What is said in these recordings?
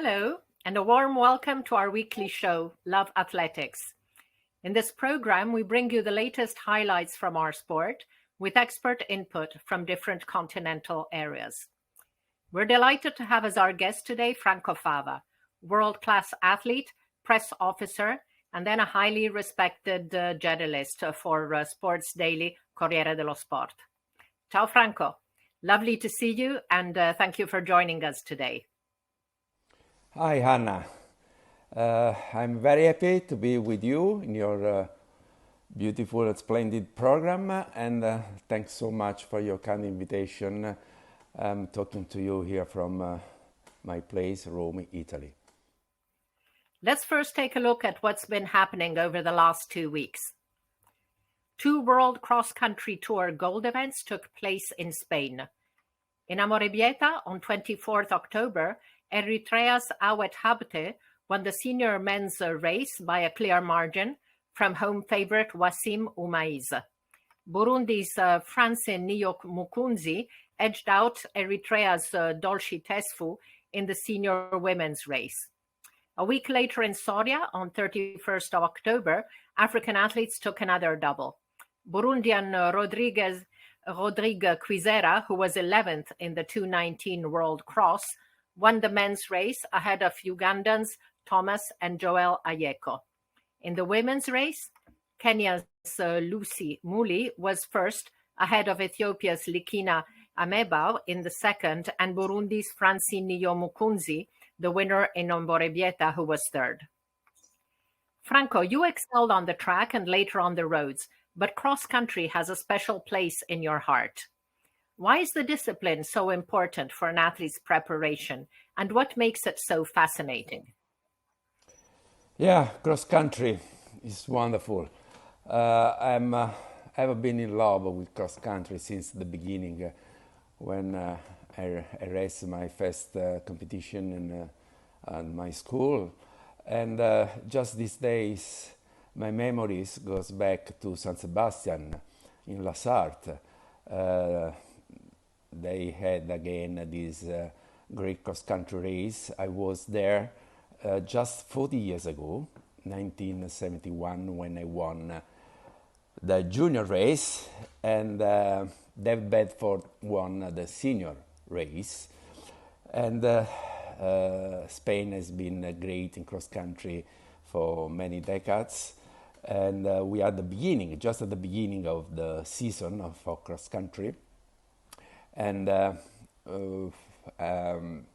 Hello, and a warm welcome to our weekly show, Love Athletics. In this program, we bring you the latest highlights from our sport with expert input from different continental areas. We're delighted to have as our guest today Franco Fava, world-class athlete, press officer, and then a highly respected journalist for sports daily Corriere dello Sport. Ciao Franco, lovely to see you and thank you for joining us today. Hi, Hannah. I'm very happy to be with you in your beautiful and splendid program, and thanks so much for your kind invitation. I'm talking to you here from my place, Rome, Italy. Let's first take a look at what's been happening over the last 2 weeks. 2 World Cross Country Tour gold events took place in Spain. In Amorebieta on 24th October, Eritrea's Awet Habte won the senior men's race by a clear margin from home favorite Wasim Umaiz. Burundi's Francine Niyok Mukunzi edged out Eritrea's Dolci Tesfu in the senior women's race. A week later in Soria, on 31st of October, African athletes took another double. Burundian Rodrigue Quizera, who was 11th in the 219 World Cross, won the men's race ahead of Ugandans Thomas and Joel Ayeko. In the women's race, Kenya's Lucy Muli was first, ahead of Ethiopia's Likina Amebau in the second, and Burundi's Francine Mukunzi, the winner in Omborebieta, who was third. Franco, you excelled on the track and later on the roads, but cross-country has a special place in your heart. Why is the discipline so important for an athlete's preparation, and what makes it so fascinating? Yeah, cross country is wonderful. I've been in love with cross country since the beginning, when I raced my first competition in my school, and just these days my memories goes back to San Sebastian in La Sarthe. They had again this great cross-country race. I was there just 40 years ago, 1971, when I won the junior race, and David Bedford won the senior race. And Spain has been great in cross-country for many decades. And we are at the beginning, just at the beginning of the season for cross-country. And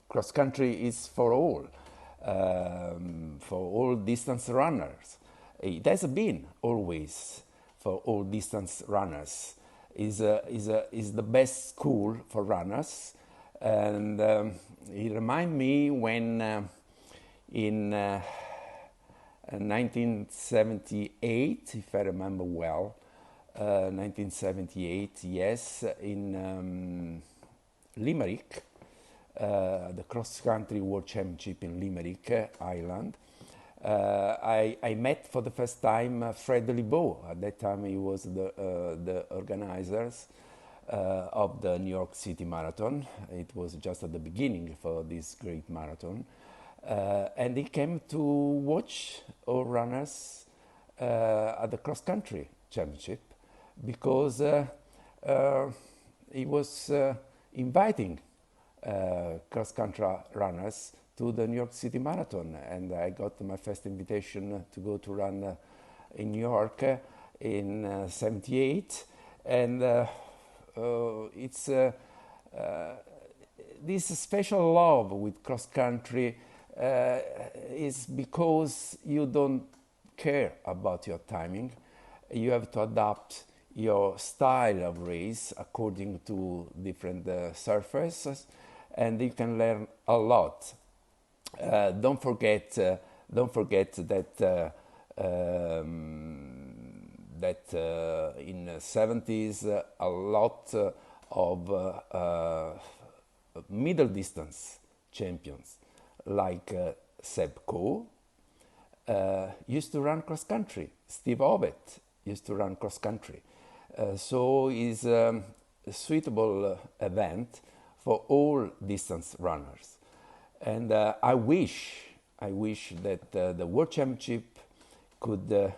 cross-country is for all distance runners. It has been always for all distance runners. Is the best school for runners. And it reminds me when in 1978, if I remember well, 1978, yes, in Limerick, the cross-country World Championship in Limerick, Ireland. I met for the first time Fred Libaud. At that time, he was the organizers of the New York City Marathon. It was just at the beginning for this great marathon. And he came to watch all runners at the cross-country championship because he was inviting cross-country runners to the New York City Marathon. And I got my first invitation to go to run in New York in 78. And it's this special love with cross-country is because you don't care about your timing. You have to adapt your style of race according to different surfaces, and you can learn a lot. Don't forget that in the 70s a lot of middle distance champions like Seb Coe used to run cross country. Steve Ovett used to run cross country. So it's a suitable event for all distance runners. And I wish that the World Championship could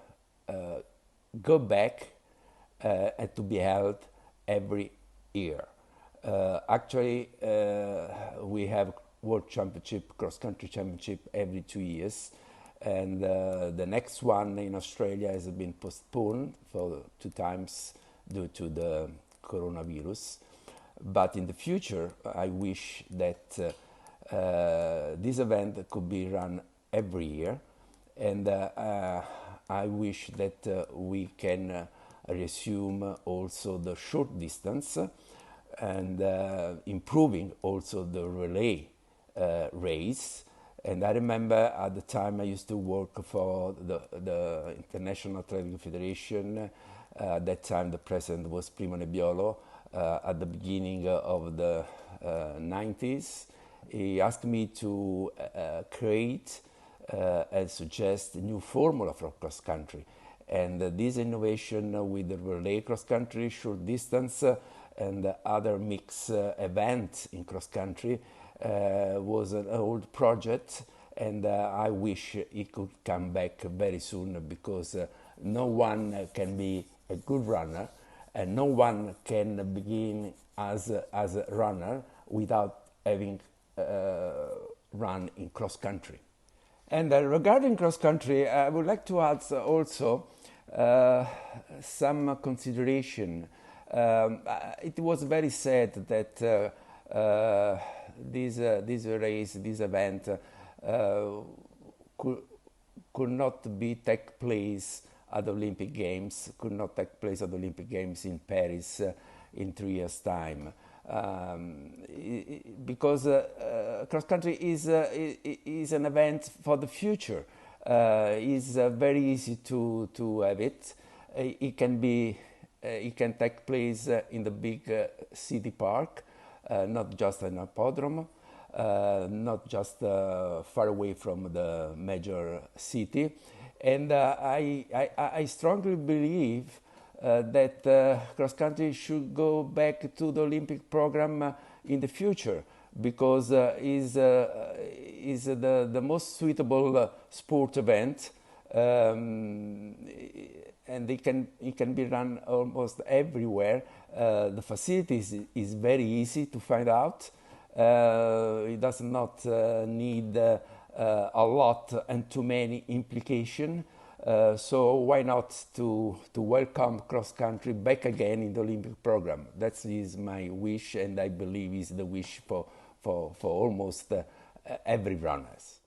go back and to be held every year. Actually, we have World Championship, Cross Country Championship every 2 years, and the next one in Australia has been postponed for 2 times due to the coronavirus. But in the future, I wish that this event could be run every year, and I wish that we can resume also the short distance and improving also the relay race. And I remember at the time I used to work for the International Athletic Federation. At that time the president was Primo Nebbiolo. At the beginning of the 90s, he asked me to create and suggest a new formula for cross country. And this innovation with the relay cross country, short distance, and other mixed events in cross country was an old project, and I wish it could come back very soon, because no one can be a good runner and no one can begin as a runner without having run in cross country. And regarding cross country, I would like to add also some consideration. It was very sad that this race, this event, could not take place at the Olympic Games, in Paris in 3 years' time. Because cross country is an event for the future. It's very easy to have it. It can take place in the big city park, not just an hippodrome, not just far away from the major city. And I strongly believe that cross country should go back to the Olympic program in the future, because is the most suitable sport event, and it can be run almost everywhere. The facilities is very easy to find out. It does not need a lot and too many implications. So why not to welcome cross country back again in the Olympic program? That is my wish, and I believe is the wish for almost every runners.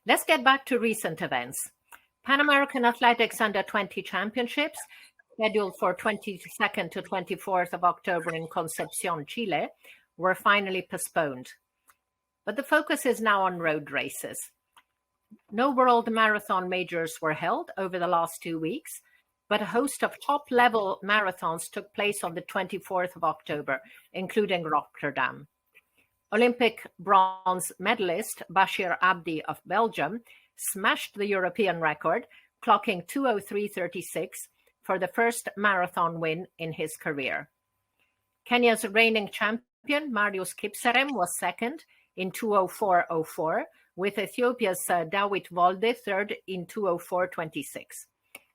Let's get back to recent events. Pan American Athletics Under 20 Championships, scheduled for 22nd to 24th of October in Concepcion, Chile, were finally postponed. But the focus is now on road races. No world marathon majors were held over the last 2 weeks, but a host of top-level marathons took place on the 24th of October, including Rotterdam. Olympic bronze medalist Bashir Abdi of Belgium smashed the European record, clocking 2:03:36 for the first marathon win in his career. Kenya's reigning champion Marius Kipserem was second in 2:04:04, with Ethiopia's Dawit Volde third in 2:04:26.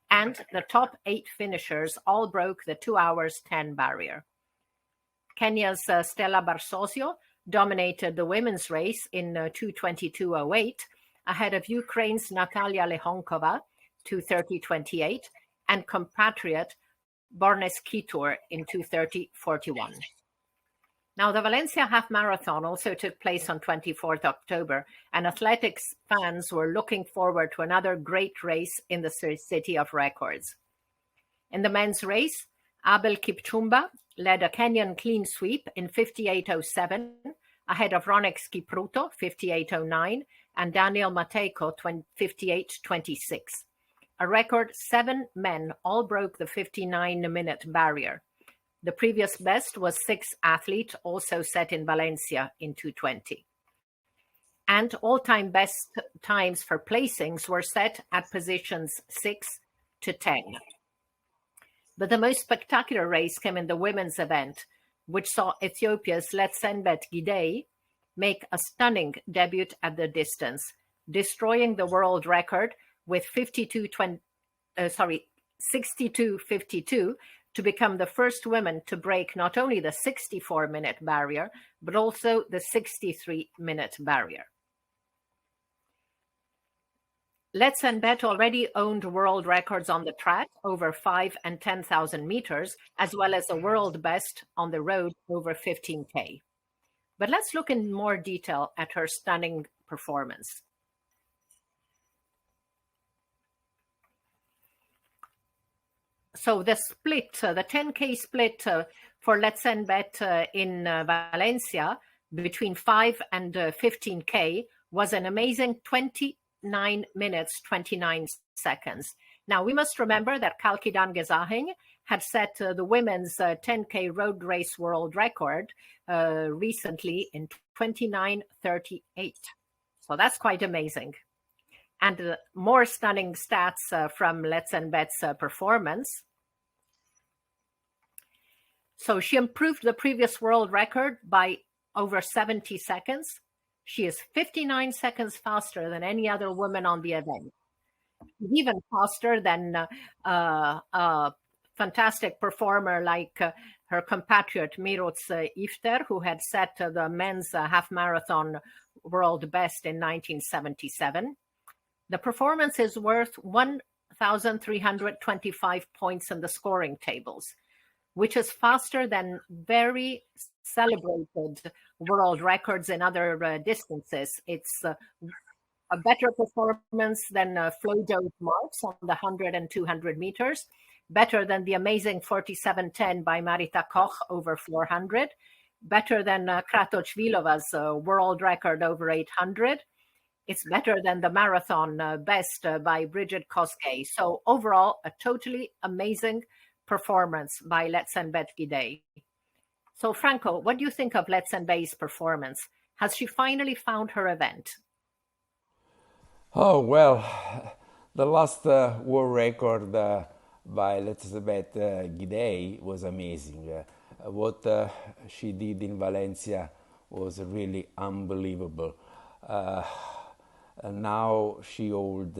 And the top 8 finishers all broke the 2 hours 10 barrier. Kenya's Stella Barsosio dominated the women's race in 2:22:08, ahead of Ukraine's Natalia Lehonkova, 2:30:28, and compatriot Bornes Kitur in 2:30:41. Now, the Valencia Half Marathon also took place on 24th October, and athletics fans were looking forward to another great race in the City of Records. In the men's race, Abel Kipchumba led a Kenyan clean sweep in 58:07, ahead of Ronex Kipruto, 58:09, and Daniel Matejko, 58:26. A record 7 men all broke the 59-minute barrier. The previous best was 6 athletes, also set in Valencia in 2:20. And all-time best times for placings were set at positions 6 to 10. But the most spectacular race came in the women's event, which saw Ethiopia's Letsenbet Gidey make a stunning debut at the distance, destroying the world record with 62:52 to become the first woman to break not only the 64-minute barrier, but also the 63-minute barrier. Let's Bet already owned world records on the track over 5 and 10,000 meters, as well as a world best on the road over 15K. But let's look in more detail at her stunning performance. So the split, the 10K split for Let's Bet in Valencia between 5 and 15K was an amazing 29 minutes, 29 seconds. Now, we must remember that Kalkidan Gezahing had set the women's 10K road race world record recently in 29:38. So that's quite amazing. And more stunning stats from Let's Bet's performance. So she improved the previous world record by over 70 seconds. She is 59 seconds faster than any other woman on the event. Even faster than a fantastic performer like her compatriot Miroz Ifter, who had set the men's half marathon world best in 1977. The performance is worth 1,325 points in the scoring tables, which is faster than very celebrated world records in other distances. It's a better performance than Floydot marks on the 100 and 200 meters, better than the amazing 47:10 by Marita Koch over 400, better than Kratochvilova's world record over 800. It's better than the marathon best by Bridget Koskay. So overall, a totally amazing performance by Let's Bet Gidey. So Franco, what do you think of Let's Bet's performance? Has she finally found her event? Oh, well, the last world record by Let's Bet Gidey was amazing. What she did in Valencia was really unbelievable. And now she holds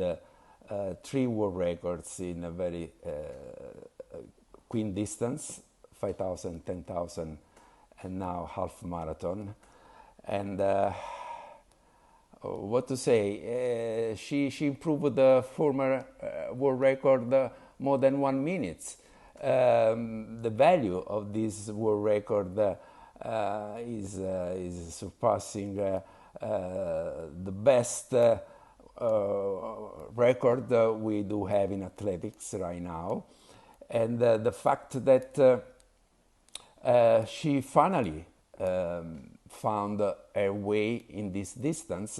3 world records in a very queen distance, 5,000, 10,000, and now half marathon. And what to say? She improved the former world record more than 1 minute. The value of this world record is surpassing the best record we do have in athletics right now. And the fact that she finally found her way in this distance,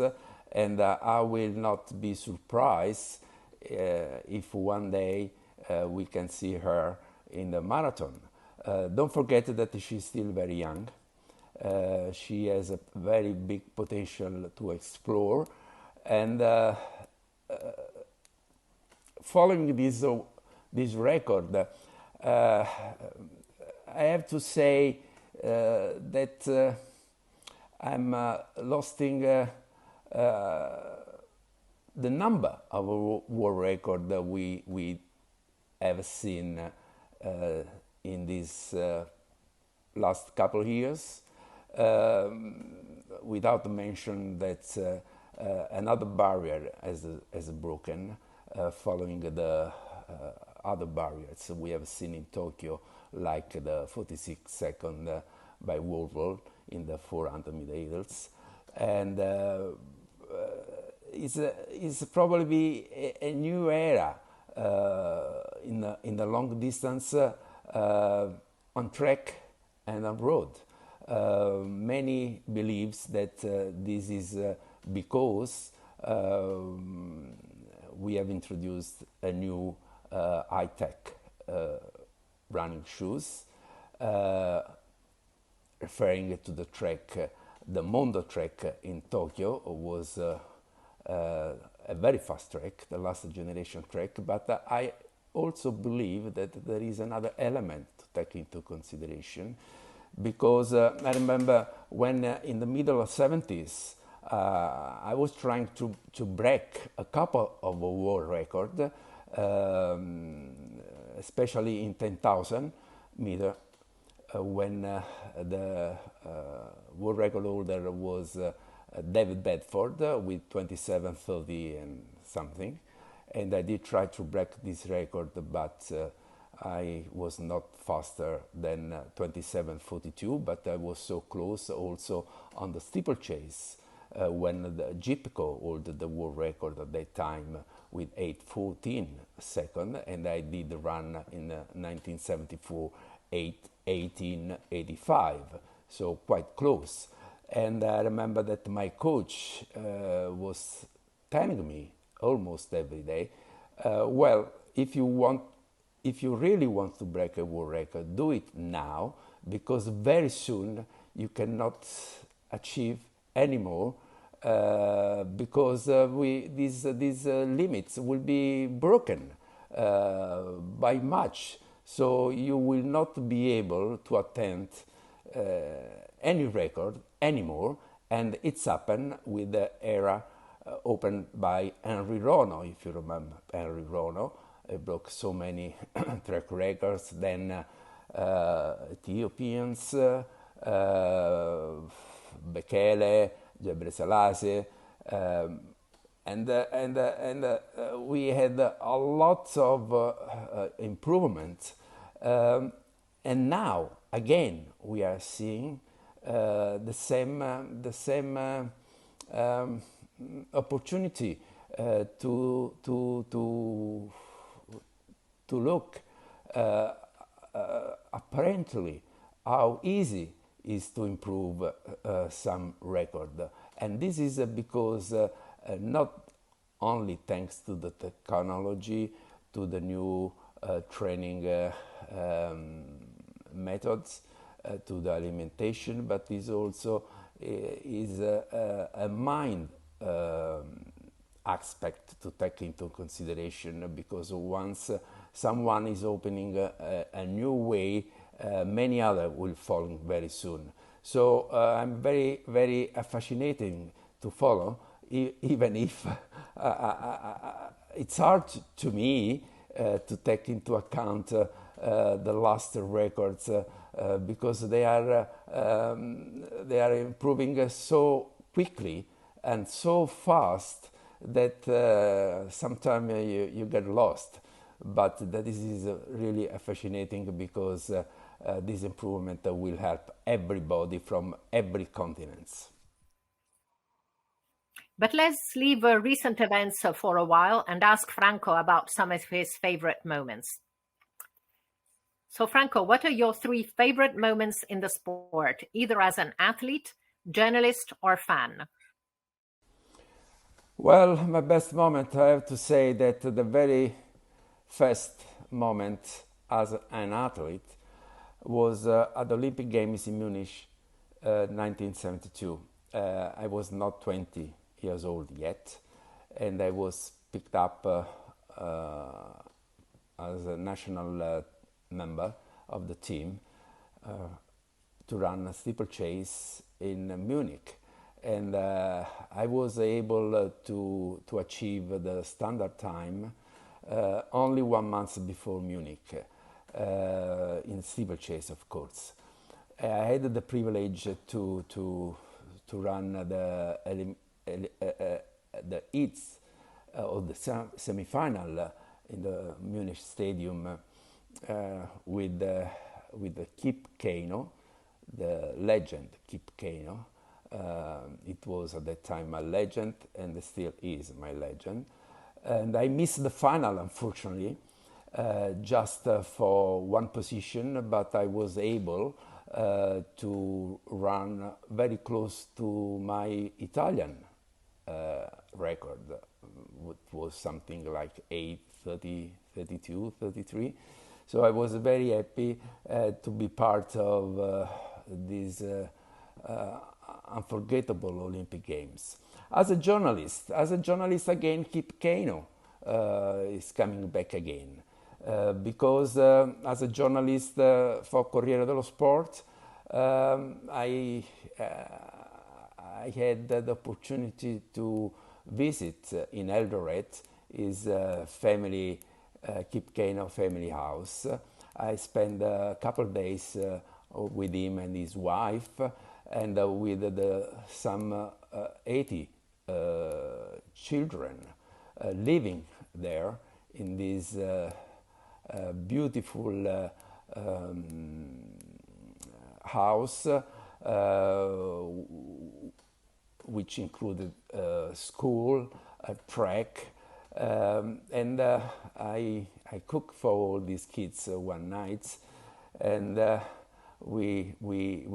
and I will not be surprised if one day we can see her in the marathon. Don't forget that she's still very young. She has a very big potential to explore, and following this record, I have to say that I'm losing the number of world record that we have seen in these last couple of years. Without mention that another barrier has broken following the other barriers we have seen in Tokyo, like the 46 second by Warhol in the 400 meter hurdles, and it's probably a new era in the long distance on track and on road. Many believes that this is because we have introduced a new high-tech running shoes, referring to the track. The Mondo track in Tokyo was a very fast track, the last generation track, but I also believe that there is another element to take into consideration. because I remember when in the middle of 70s, I was trying to break a couple of world record, especially in 10,000 meter, when the world record holder was David Bedford with 27:30 and something. And I did try to break this record, but I was not faster than 27:42, but I was so close also on the steeplechase when the Jeepco held the world record at that time with 8:14 second, and I did the run in 1974, 8:18:85, so quite close. And I remember that my coach was telling me almost every day, well, if you really want to break a world record, do it now, because very soon you cannot achieve anymore, because these limits will be broken by much. So you will not be able to attempt any record anymore, and it's happened with the era opened by Henry Rono, if you remember Henry Rono. He broke so many track records, then Ethiopians, Bekele, Gebre Selassie, and we had a lot of improvement. And now, again, we are seeing the same opportunity to look apparently how easy is to improve some record. And this is because not only thanks to the technology, to the new training methods, to the alimentation, but is also is a mind aspect to take into consideration, because once someone is opening a new way, many others will follow very soon. So I'm very, very fascinating to follow, even if it's hard to me to take into account the last records, because they are improving so quickly and so fast that sometimes you get lost. But that is really fascinating, because this improvement will help everybody from every continent. But let's leave recent events for a while and ask Franco about some of his favorite moments. So, Franco, what are your three favorite moments in the sport, either as an athlete, journalist, or fan? Well, my best moment, I have to say that the very first moment as an athlete was at the Olympic Games in Munich, 1972. I was not 20 years old yet, and I was picked up as a national member of the team to run a steeplechase in Munich. And I was able to achieve the standard time only 1 month before Munich, in steeplechase, of course. I had the privilege to run the heats of the semi-final in the Munich Stadium with Kip Keino, the legend Kip Keino. It was at that time my legend, and still is my legend. And I missed the final, unfortunately, just for one position, but I was able to run very close to my Italian record, which was something like 8:30, 32, 33. So I was very happy to be part of these unforgettable Olympic Games. As a journalist again, Kip Keino is coming back again. Because as a journalist for Corriere dello Sport, I had the opportunity to visit in Eldoret his family, Kip Keino family house. I spent a couple of days with him and his wife, and with some 80 children living there in this beautiful house, which included school, a track, and I cooked for all these kids one night, and we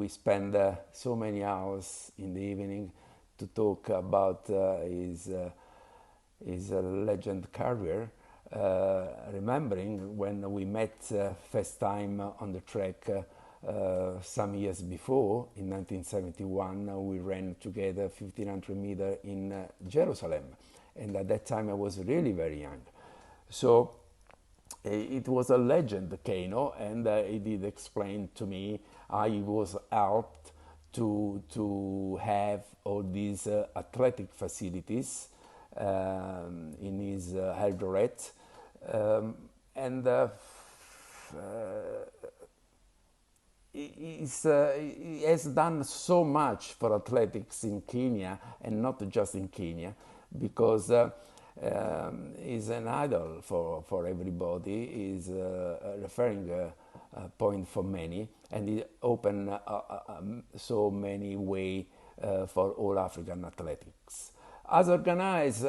spent so many hours in the evening to talk about his legend career. Remembering when we met first time on the track some years before, in 1971, we ran together 1500 meter in Jerusalem, and at that time I was really very young. So it was a legend, Kano, and he did explain to me how he was helped to have all these athletic facilities in his Eldoret, and he has done so much for athletics in Kenya, and not just in Kenya, because he's an idol for everybody. He's a referring point for many, and he opened so many way for all African athletics. As organized,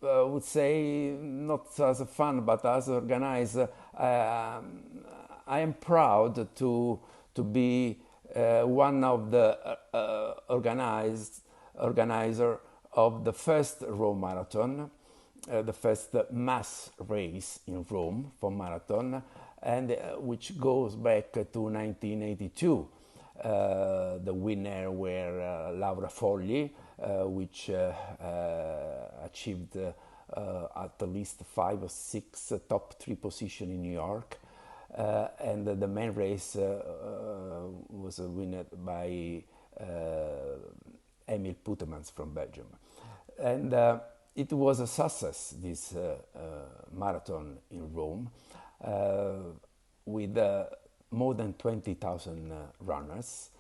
I would say not as a fun, but as organized, I am proud to be one of the organizer of the first Rome Marathon, the first mass race in Rome for marathon, and which goes back to 1982. The winner were Laura Fogli, which achieved at least 5 or 6 top 3 positions in New York. And the main race was won by Emil Putemans from Belgium. And it was a success, this marathon in Rome, with more than 20,000 runners.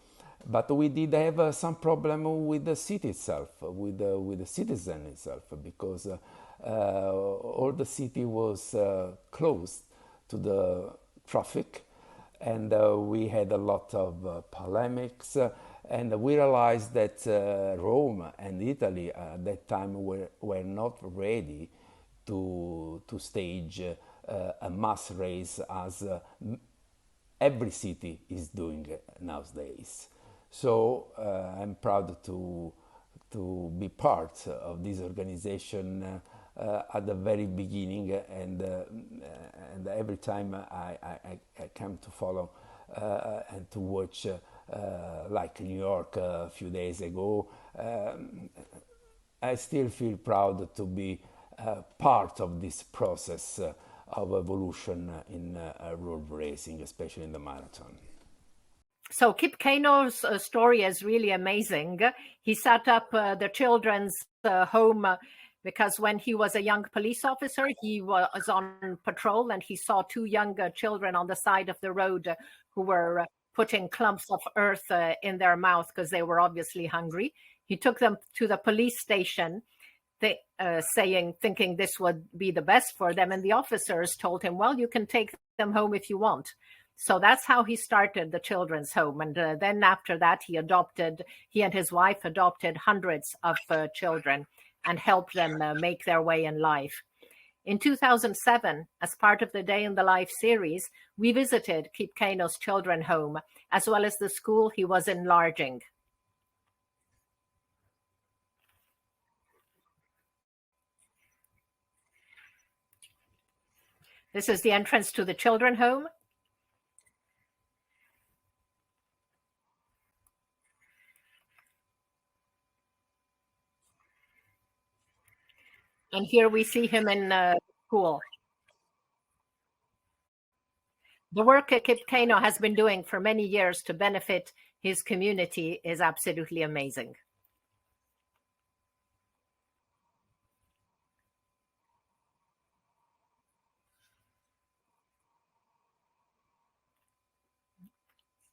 But we did have some problem with the city itself, with the citizen itself, because all the city was closed to the traffic, and we had a lot of polemics, and we realized that Rome and Italy at that time were not ready to stage a mass race as every city is doing nowadays. So I'm proud to be part of this organization at the very beginning, and every time I come to follow and to watch, like New York a few days ago, I still feel proud to be part of this process of evolution in road racing, especially in the marathon. So Kip Keino's story is really amazing. He set up the children's home because when he was a young police officer, he was on patrol and he saw 2 young children on the side of the road who were putting clumps of earth in their mouth because they were obviously hungry. He took them to the police station, thinking this would be the best for them. And the officers told him, well, you can take them home if you want. So that's how he started the children's home. And then after that, he and his wife adopted hundreds of children and helped them make their way in life. In 2007, as part of the Day in the Life series, we visited Kip Keino's children's home, as well as the school he was enlarging. This is the entrance to the children's home. And here we see him in school. The work Kip Keino has been doing for many years to benefit his community is absolutely amazing.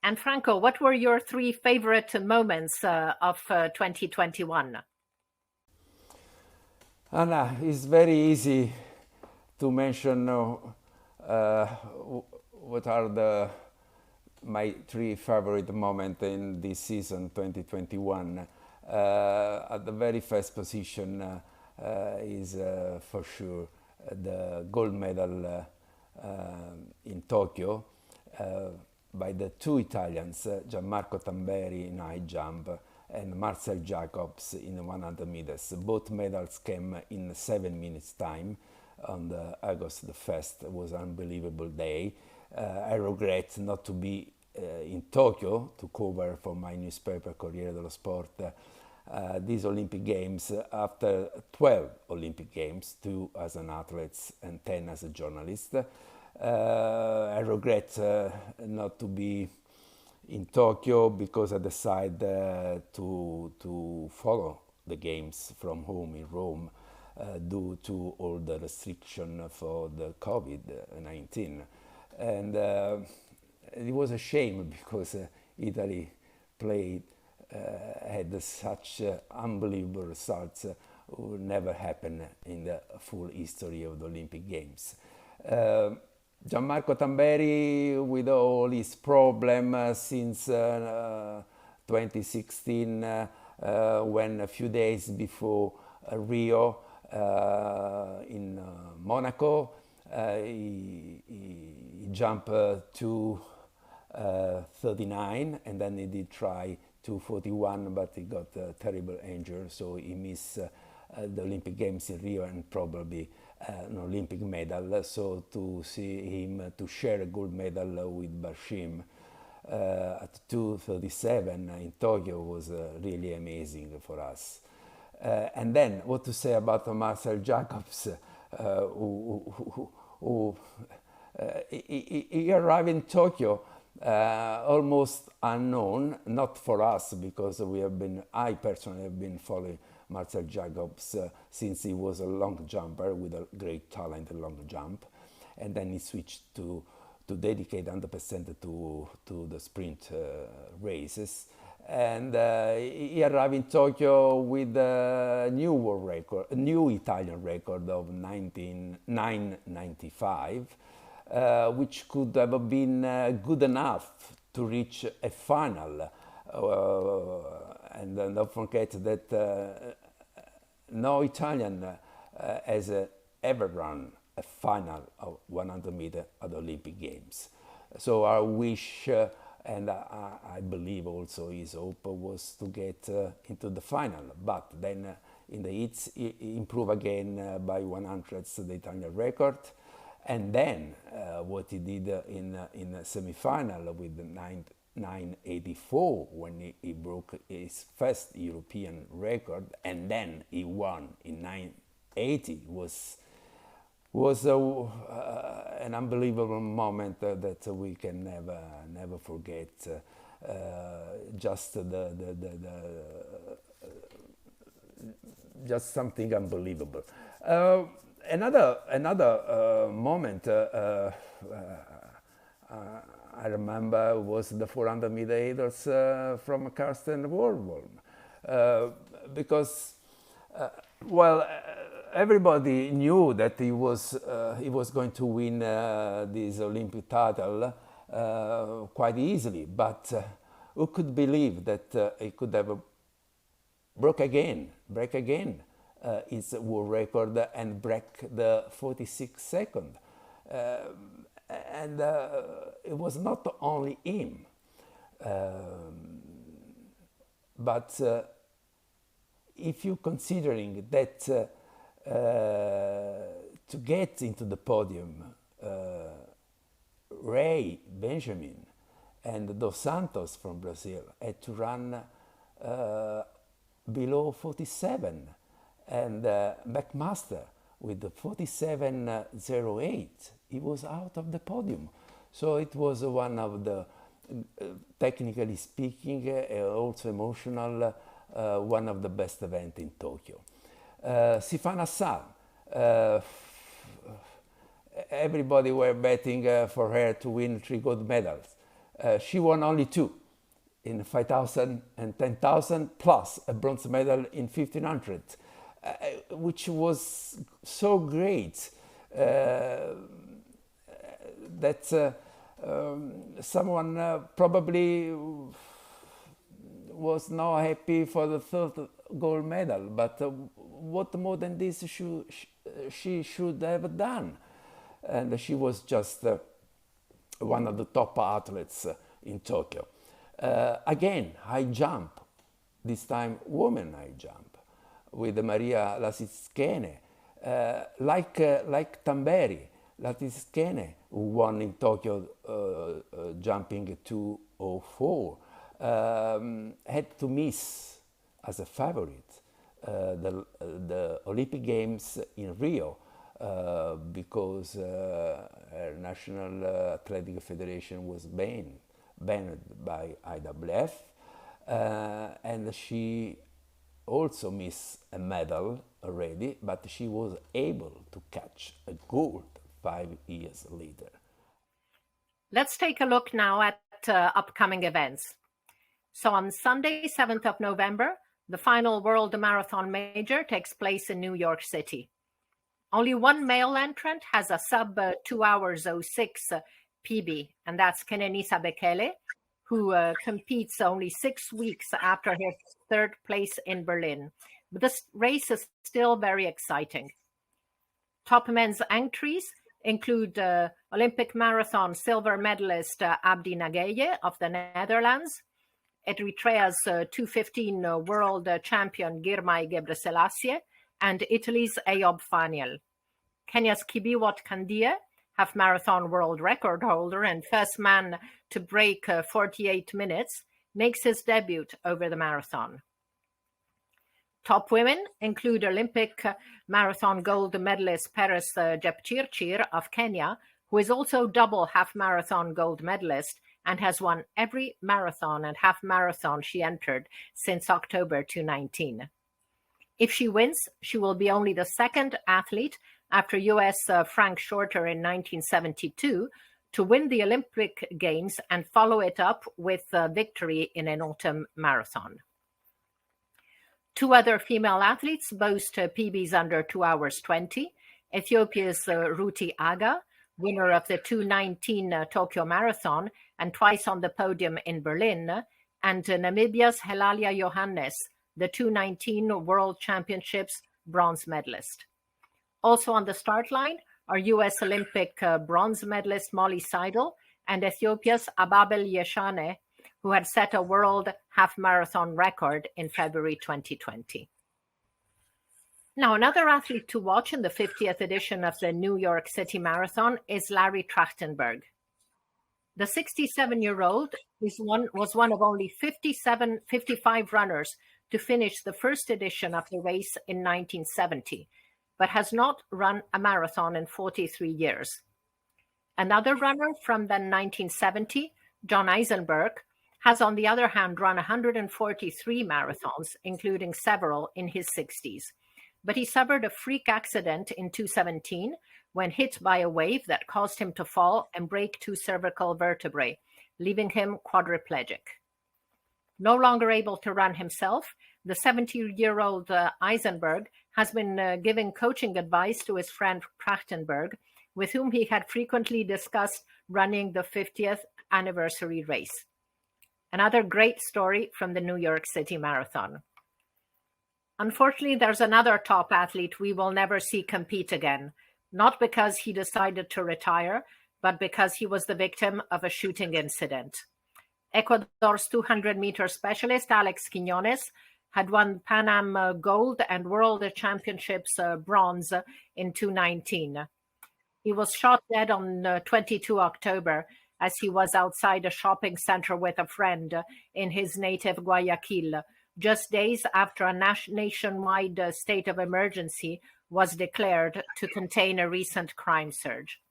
And Franco, what were your three favorite moments of 2021? Anna, it's very easy to mention uh, what are my three favorite moments in this season 2021. At the very first position is for sure the gold medal in Tokyo uh, by the two Italians, Gianmarco Tamberi in high jump and Marcel Jacobs in 100 meters. Both medals came in 7 minutes time on the August the 1st. It was an unbelievable day. I regret not to be in Tokyo to cover for my newspaper Corriere dello Sport these Olympic Games after 12 Olympic Games, 2 as an athlete and 10 as a journalist. I regret not to be in Tokyo because I decided to follow the games from home in Rome due to all the restriction for the COVID-19. And it was a shame because Italy played had such unbelievable results who never happened in the full history of the Olympic Games. Uh, Gianmarco Tamberi, with all his problems since 2016, when a few days before Rio in Monaco, he jumped to 39 and then he did try 241, but he got a terrible injury, so he missed the Olympic Games in Rio and probably an Olympic medal. So to see him to share a gold medal with Bashim at 237 in Tokyo was really amazing for us. And then what to say about Marcel Jacobs, who he arrived in Tokyo almost unknown, not for us because I personally have been following Marcel Jacobs since he was a long jumper with a great talent in long jump, and then he switched to dedicate 100% to the sprint races. And he arrived in Tokyo with a new world record, a new Italian record of 995, which could have been good enough to reach a final. And don't forget that no Italian has ever run a final of 100 meter at the Olympic Games. So our wish and I believe also his hope was to get into the final. But then in the heats he improved again by 100th the Italian record. And then what he did in the semi-final with the 984 when he broke his first European record, and then he won in 980 was an unbelievable moment that we can never forget. Just just something unbelievable. Another moment I remember was the 400 meter hurdles from Karsten Warholm, because everybody knew that he was going to win this Olympic title quite easily, but who could believe that he could have break again its world record and break the 46 second. And it was not only him, but if you considering that to get into the podium, Ray Benjamin and Dos Santos from Brazil had to run below 47, and McMaster with the 47.08, he was out of the podium. So it was one of the, technically speaking, also emotional, one of the best events in Tokyo. Sifan Hassan, everybody were betting for her to win 3 gold medals. She won only 2 in 5,000 and 10,000, plus a bronze medal in 1,500, which was so great that someone probably was not happy for the 3rd gold medal, but what more than this she should have done? And she was just one of the top athletes in Tokyo. Again, high jump, this time women high jump, with Maria Lasiskene, like Tamberi, Lasiskene, who won in Tokyo jumping 2:04, had to miss as a favorite the Olympic Games in Rio because her National Athletic Federation was banned by IWF, and she also missed a medal already, but she was able to catch a gold 5 years later. Let's take a look now at upcoming events. So on Sunday, 7th of November, the final World Marathon Major takes place in New York City. Only one male entrant has a sub 2 hours 06 PB, and that's Kenenisa Bekele, who competes only 6 weeks after her 3rd place in Berlin. But this race is still very exciting. Top men's entries include Olympic marathon silver medalist Abdi Nageye of the Netherlands, Eritrea's 2:15 world champion Girmay Gebreselassie, and Italy's Ayob Faniel. Kenya's Kibiwot Kandie, half marathon world record holder and first man to break 48 minutes, makes his debut over the marathon. Top women include Olympic marathon gold medalist Peres Jepchirchir of Kenya, who is also double half marathon gold medalist and has won every marathon and half marathon she entered since October 2019. If she wins, she will be only the 2nd athlete after US Frank Shorter in 1972 to win the Olympic Games and follow it up with a victory in an autumn marathon. 2 other female athletes boast PBs under 2 hours 20. Ethiopia's Ruti Aga, winner of the 2019 Tokyo Marathon and twice on the podium in Berlin, and Namibia's Helalia Johannes, the 2019 World Championships bronze medalist. Also on the start line are US Olympic bronze medalist Molly Seidel and Ethiopia's Ababel Yeshane, who had set a world half marathon record in February 2020. Now, another athlete to watch in the 50th edition of the New York City Marathon is Larry Trachtenberg. The 67-year-old was one of only 55 runners to finish the first edition of the race in 1970, but has not run a marathon in 43 years. Another runner from the 1970, John Eisenberg, has on the other hand run 143 marathons, including several in his 60s. But he suffered a freak accident in 2017 when hit by a wave that caused him to fall and break 2 cervical vertebrae, leaving him quadriplegic. No longer able to run himself, the 70-year-old Eisenberg has been giving coaching advice to his friend Trachtenberg, with whom he had frequently discussed running the 50th anniversary race. Another great story from the New York City Marathon. Unfortunately, there's another top athlete we will never see compete again, not because he decided to retire, but because he was the victim of a shooting incident. Ecuador's 200-meter specialist Alex Quiñones had won Pan Am gold and World Championships bronze in 2019. He was shot dead on 22 October as he was outside a shopping center with a friend in his native Guayaquil, just days after a nationwide state of emergency was declared to contain a recent crime surge.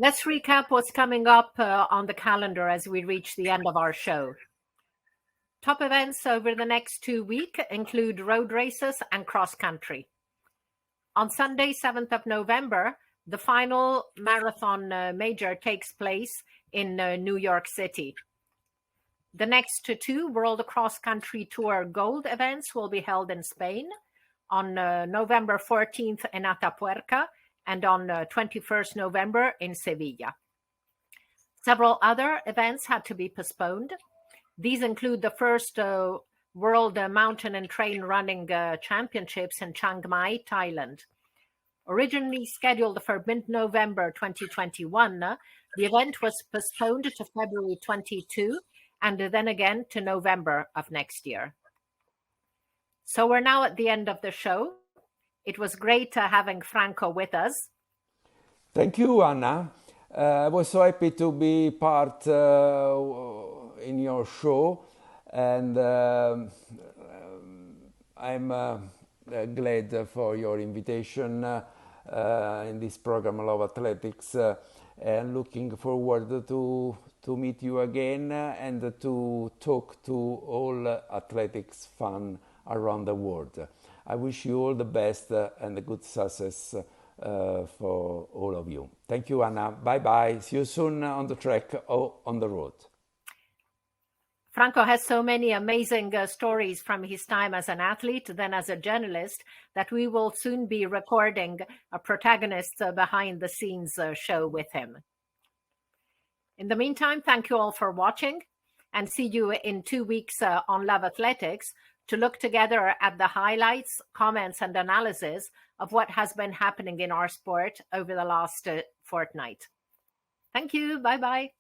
Let's recap what's coming up on the calendar as we reach the end of our show. Top events over the next 2 weeks include road races and cross country. On Sunday, 7th of November, the final marathon major takes place in New York City. The next two World Cross Country Tour Gold events will be held in Spain on November 14th in Atapuerca and on 21st November in Sevilla. Several other events had to be postponed. These include the first World Mountain and Train Running Championships in Chiang Mai, Thailand. Originally scheduled for mid-November 2021, the event was postponed to February 22 and then again to November of next year. So we're now at the end of the show. It was great having Franco with us. Thank you, Anna. I was so happy to be part in your show, and I'm glad for your invitation in this program Love Athletics, and looking forward to meet you again and to talk to all athletics fan around the world. I wish you all the best and good success for all of you. Thank you, Anna. Bye-bye. See you soon on the track or on the road. Franco has so many amazing stories from his time as an athlete, then as a journalist, that we will soon be recording a protagonist behind the scenes show with him. In the meantime, thank you all for watching, and see you in 2 weeks on Love Athletics to look together at the highlights, comments, and analysis of what has been happening in our sport over the last fortnight. Thank you. Bye-bye.